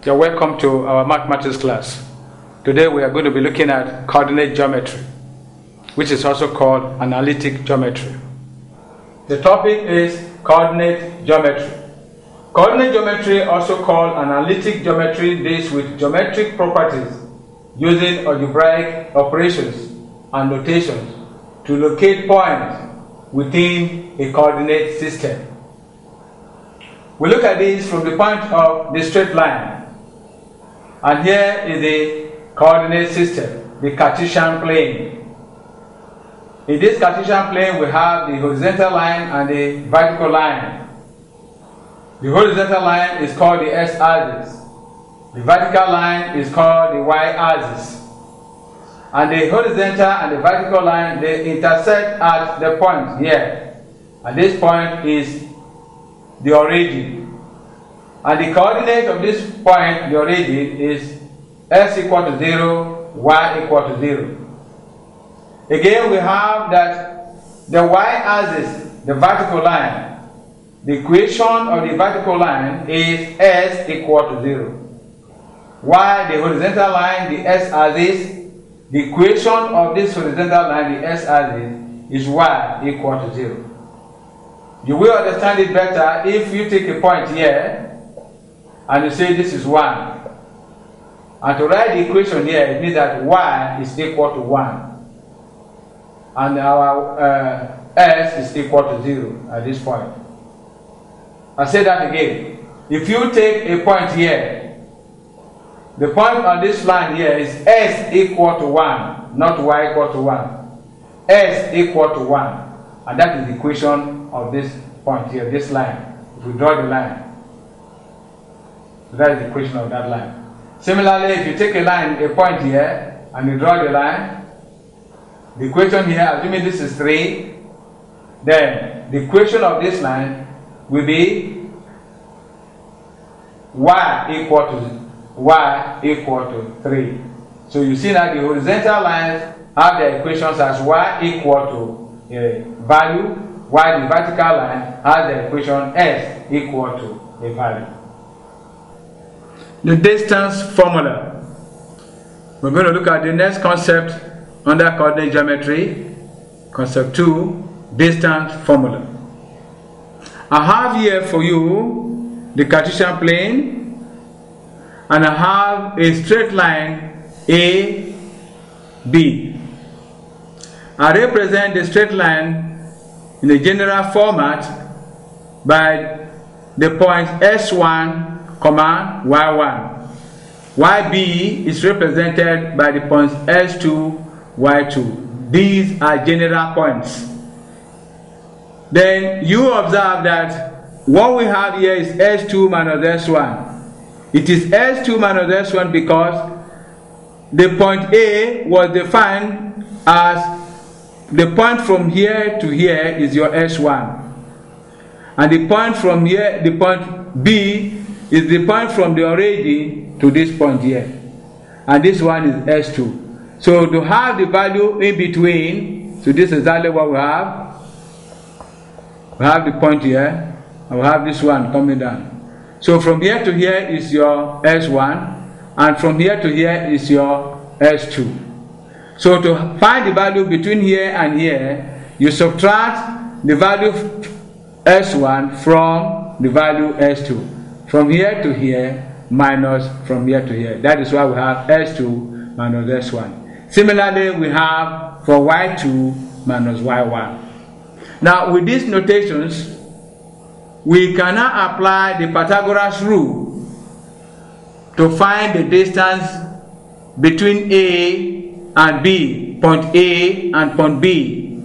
You're welcome to our mathematics class. Today we are going to be looking at coordinate geometry, which is also called analytic geometry. The topic is coordinate geometry. Coordinate geometry, also called analytic geometry, deals with geometric properties using algebraic operations and notations to locate points within a coordinate system. We look at this from the point of the straight line. And here is the coordinate system, the Cartesian plane. In this Cartesian plane, we have the horizontal line and the vertical line. The horizontal line is called the x-axis. The vertical line is called the y-axis. And the horizontal and the vertical line, they intersect at the point here. And this point is the origin. And the coordinate of this point, the origin, is x equal to 0, y equal to 0. Again, we have that the y-axis, the vertical line, the equation of the vertical line is s equal to 0. While the horizontal line, the x-axis, the equation of this horizontal line, the x-axis, is y equal to 0. You will understand it better if you take a point here and you say this is 1. And to write the equation here, it means that y is equal to 1. And our s is equal to 0 at this point. I say that again. If you take a point here, the point on this line here is s equal to 1, not y equal to 1. S equal to 1. And that is the equation of this point here, this line. If we draw the line. So that is the equation of that line. Similarly, if you take a line, a point here, and you draw the line, the equation here, assuming this is 3, then the equation of this line will be y equal to 3. So you see that the horizontal lines have their equations as y equal to a value, while the vertical line has the equation s equal to a value. The distance formula. We're going to look at the next concept under coordinate geometry. Concept 2, distance formula. I have here for you the Cartesian plane, and I have a straight line A, B. I represent the straight line in the general format by the points S1, y1. YB is represented by the points S2, y2. These are general points. Then you observe that what we have here is S2 minus S1. It is S2 minus S1 because the point A was defined as the point from here to here is your S1. And the point from here, the point B, is the point from the origin to this point here. And this one is S2. So to have the value in between, so this is exactly what we have. We have the point here, and we have this one coming down. So from here to here is your S1, and from here to here is your S2. So to find the value between here and here, you subtract the value S1 from the value S2. From here to here minus from here to here. That is why we have S2 minus S1. Similarly, we have for Y2 minus Y1. Now, with these notations, we cannot apply the Pythagoras rule to find the distance between A and B, point A and point B.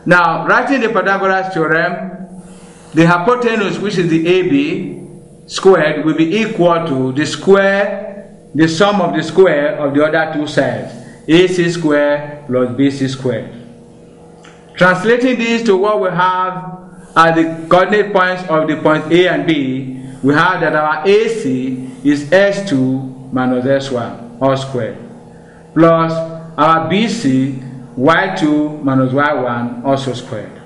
Now, writing the Pythagoras theorem, the hypotenuse, which is the AB squared, will be equal to the square, the sum of the square of the other two sides, AC squared plus BC squared. Translating this to what we have at the coordinate points of the points A and B, we have that our AC is S2 minus S1 all squared, plus our BC Y2 minus Y1 also squared.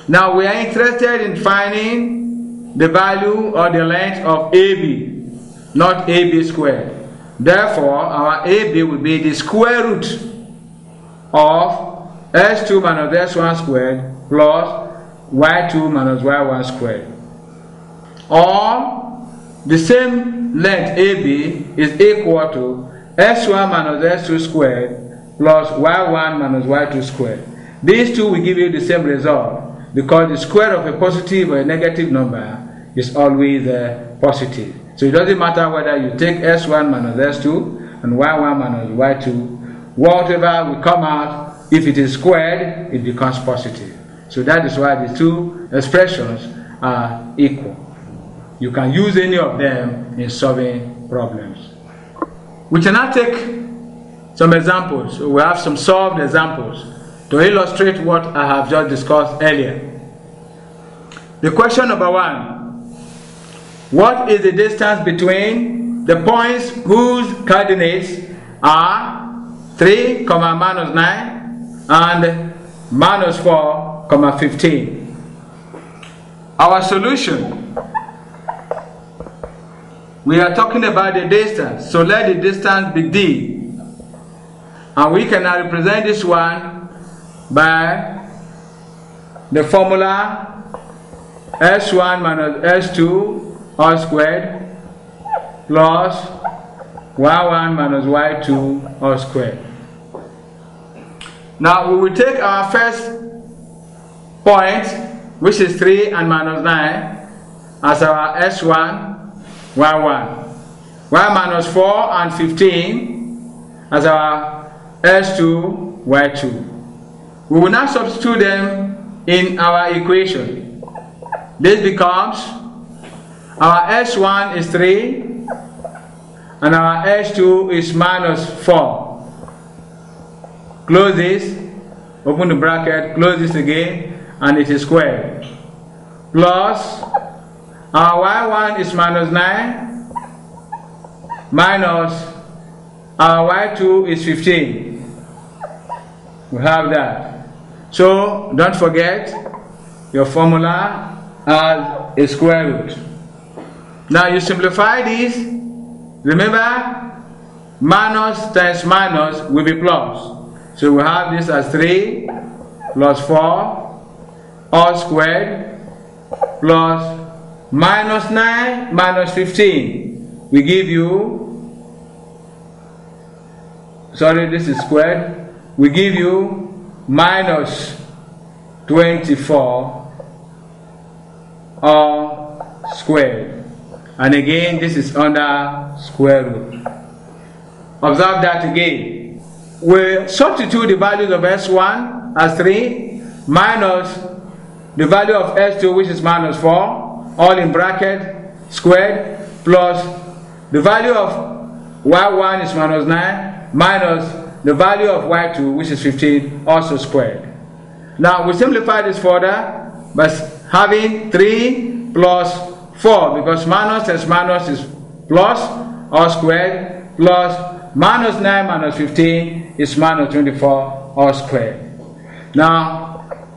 Now we are interested in finding the value or the length of AB. not AB squared. Therefore, our AB will be the square root of S2 minus S1 squared plus Y2 minus Y1 squared. Or the same length AB is equal to S1 minus S2 squared plus Y1 minus Y2 squared. These two will give you the same result because the square of a positive or a negative number is always positive. So it doesn't matter whether you take S1 minus S2 and Y1 minus Y2, whatever will come out, if it is squared, it becomes positive. So that is why the two expressions are equal. You can use any of them in solving problems. We can now take some examples. So we have some solved examples to illustrate what I have just discussed earlier. The question number 1. What is the distance between the points whose coordinates are 3, minus 9 and minus 4, 15? Our solution. We are talking about the distance, so let the distance be D. And we can now represent this one by the formula S1 minus S2 all squared plus Y1 minus Y2 all squared. Now we will take our first point, which is 3 and minus 9, as our S1, Y1. Y minus 4 and 15 as our S2, Y2. We will now substitute them in our equation. This becomes our S1 is 3 and our S2 is minus 4. Close this, open the bracket, close this again, and it is squared. Plus our Y1 is minus 9 minus our Y2 is 15. We have that. So don't forget your formula as a square root. Now you simplify this. Remember, minus times minus will be plus. So we have this as 3 plus 4 all squared plus minus 9 minus 15 we give you, sorry, this is squared, we give you minus 24 all squared. And again, this is under square root. Observe that again. We substitute the values of S1 as 3 minus the value of S2, which is minus 4, all in bracket, squared, plus the value of Y1 is minus 9, minus the value of Y2, which is 15, also squared. Now we simplify this further by having 3 plus 4, because minus times minus is plus, all squared, plus minus 9 minus 15 is minus 24, all squared. Now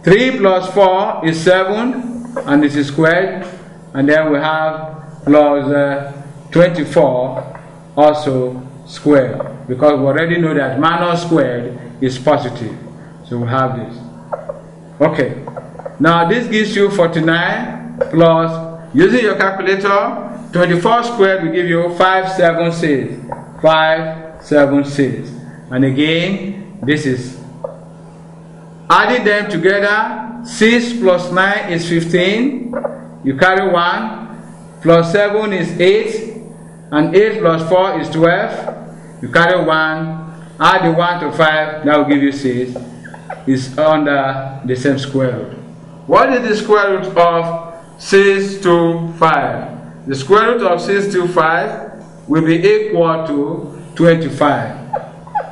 3 plus 4 is 7, and this is squared, and then we have plus 24 also squared, because we already know that minus squared is positive. So we have this. Okay, now this gives you 49 plus, using your calculator, 24 squared will give you 576. 576. And again, this is adding them together. 6 plus 9 is 15. You carry 1. Plus 7 is 8. And 8 plus 4 is 12. You carry 1. Add the 1 to 5. That will give you 6. It's under the same square root. What is the square root of 6 to 5? The square root of 6 to 5 will be equal to 25.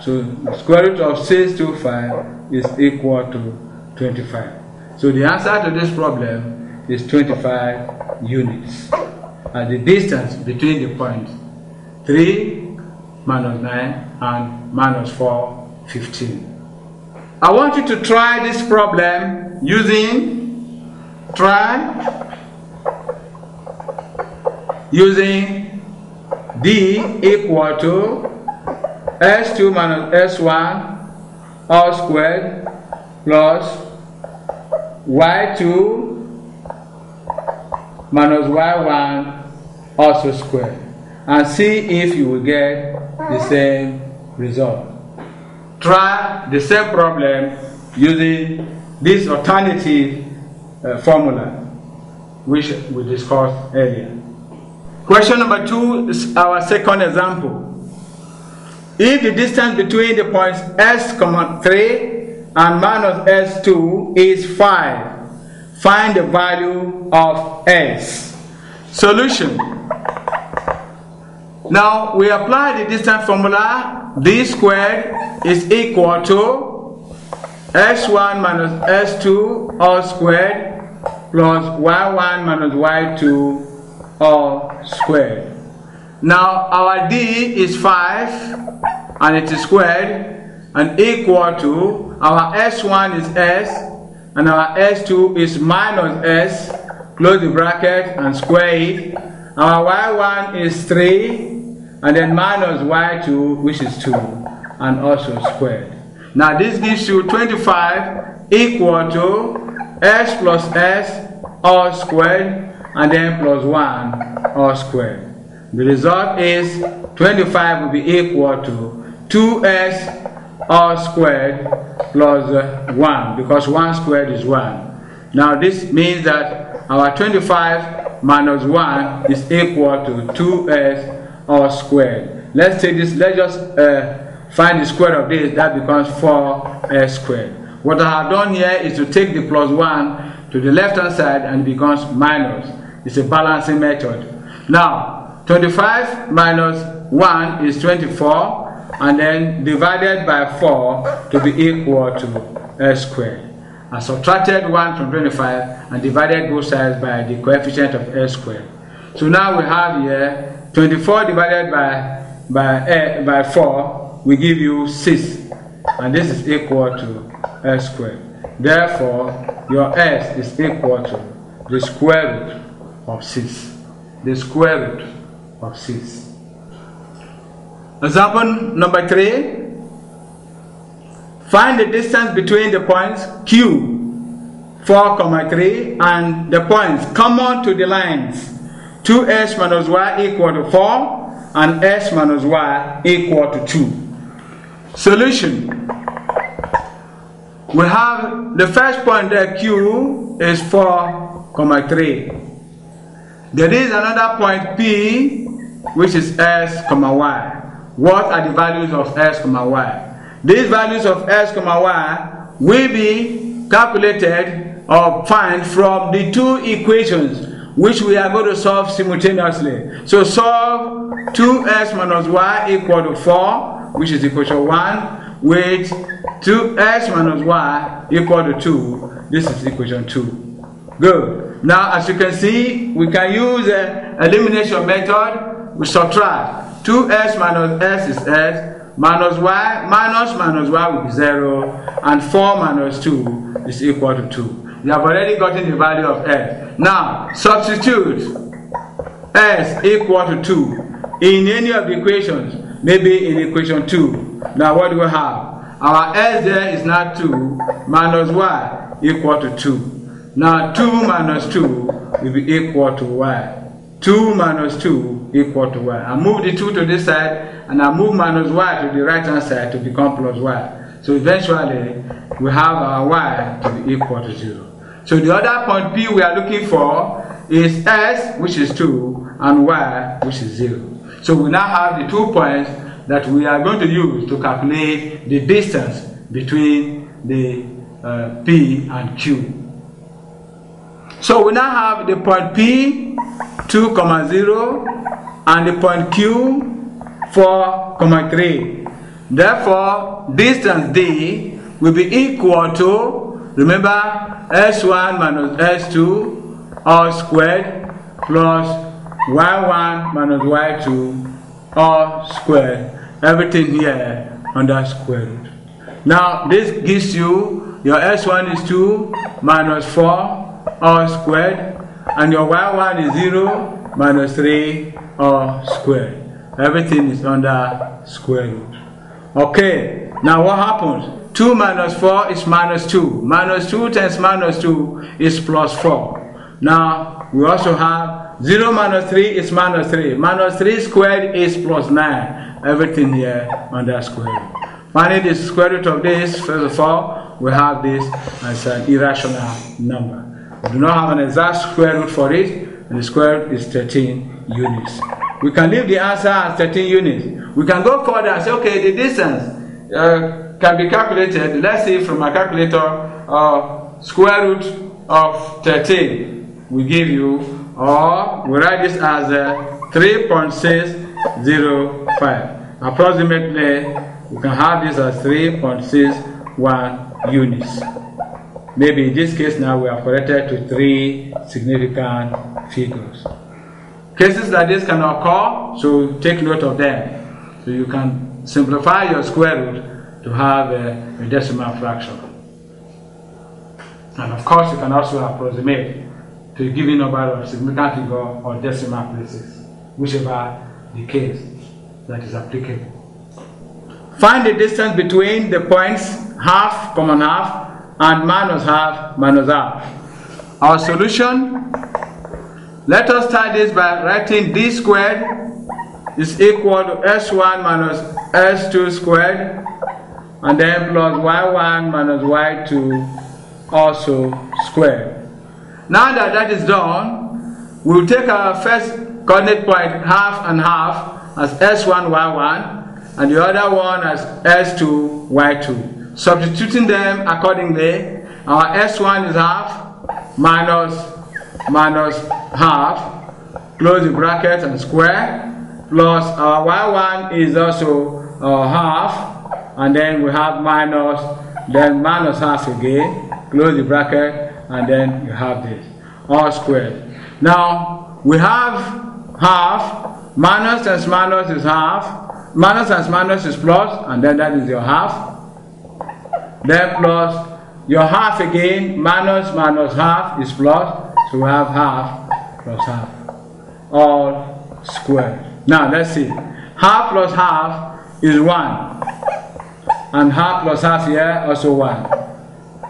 So the square root of 6 to 5 is equal to 25. So the answer to this problem is 25 units. And the distance between the points 3, minus 9, and minus 4, 15. I want you to try this problem using D equal to S2 minus S1 all squared plus Y2 minus Y1 also squared, and see if you will get the same result. Try the same problem using this alternative formula which we discussed earlier. Question number 2 is our second example. If the distance between the points S, 3 and minus S2 is 5, find the value of S. Solution. Now we apply the distance formula. D squared is equal to S1 minus S2 all squared plus Y1 minus Y2 all squared. Now our D is 5 and it is squared and equal to our S1 is S and our S2 is minus S, close the bracket and square it. Our Y1 is 3 and then minus Y2 which is 2 and also squared. Now this gives you 25 equal to S plus S all squared and then plus 1 all squared. The result is 25 will be equal to 2S all squared plus 1, because 1 squared is 1. Now this means that our 25 minus 1 is equal to 2S all squared. Let's take this, let's just find the square of this, that becomes 4S squared. What I have done here is to take the plus 1 to the left hand side and it becomes minus. It's a balancing method. Now 25 minus 1 is 24 and then divided by 4 to be equal to S squared. I subtracted 1 from 25 and divided both sides by the coefficient of S squared. So now we have here 24 divided by 4 will give you 6, and this is equal to S squared. Therefore your S is equal to the square root of 6. The square root of 6. Example number 3. Find the distance between the points Q, 4, 3 and the points common to the lines 2S minus Y equal to 4 and S minus Y equal to 2. Solution. We have the first point there, Q is 4, 3. There is another point P which is S, Y. What are the values of S, Y? These values of S, Y will be calculated or find from the two equations which we are going to solve simultaneously. So solve 2S minus Y equal to 4, which is equation 1, with 2S minus Y equal to 2. This is equation 2. Good. Now as you can see, we can use elimination method. We subtract 2S minus S is S, minus Y minus Y will be 0, and 4 minus 2 is equal to 2. You have already gotten the value of S. Now substitute S equal to 2 in any of the equations, maybe in equation 2. Now what do we have? Our S there is now 2 minus Y equal to 2. Now 2 minus 2 will be equal to Y. 2 minus 2 equal to Y. I move the 2 to this side and I move minus Y to the right hand side to become plus Y. So eventually we have our Y to be equal to 0. So the other point P we are looking for is S, which is 2, and Y, which is 0. So we now have the 2 points that we are going to use to calculate the distance between the P and Q. So we now have the point P 2, 0 and the point Q 4, 3. Therefore, distance D will be equal to, remember, S1 minus S2 all squared plus Y1 minus Y2 all squared. Everything here under square root. Now this gives you your S1 is 2 minus 4 all squared, and your Y1 is 0 minus 3 all squared. everything is under square root. Okay, now what happens? 2 minus 4 is minus 2. Minus 2 times minus 2 is plus 4. Now, we also have 0 minus 3 is minus 3. Minus 3 squared is plus 9. Everything here under square root. Finding the square root of this, first of all, we have this as an irrational number. We do not have an exact square root for it, and the square root is 13 units. We can leave the answer as 13 units. We can go further and say, okay, the distance can be calculated. Let's see from my calculator, square root of 13 will give you, or we write this as 3.605. Approximately, we can have this as 3.61 units. Maybe in this case now we are corrected to 3 significant figures. Cases like this can occur, so take note of them. So you can simplify your square root to have a decimal fraction. And of course, you can also approximate to a given number of significant figure or decimal places, whichever the case that is applicable. Find the distance between the points half, common half, and minus half, minus half. Our solution, let us start this by writing d squared is equal to s1 minus s2 squared, and then plus y1 minus y2 also squared. Now that that is done, we'll take our first coordinate point half and half as s1 y1 and the other one as s2 y2. Substituting them accordingly, our s1 is half minus half, close the bracket and square, plus our y1 is also half, and then we have minus, then minus half again, close the bracket, and then you have this, all squared. Now, we have half, minus times minus is half, minus times minus is plus, and then that is your half. Then plus your half again, minus half is plus, so we have half plus half, all squared. Now let's see, half plus half is 1, and half plus half here also 1.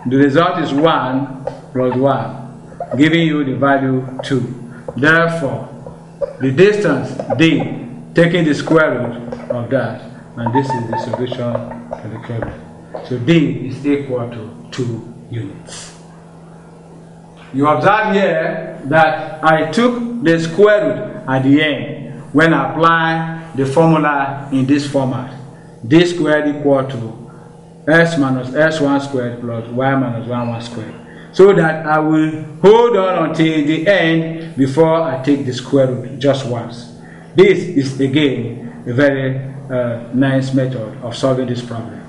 The result is 1 plus 1, giving you the value 2. Therefore, the distance d, taking the square root of that, and this is the solution to the problem. So d is equal to 2 units. You observe here that I took the square root at the end when I apply the formula in this format. D squared equal to s minus s1 squared plus y minus y1 squared. So that I will hold on until the end before I take the square root just once. This is again a very nice method of solving this problem.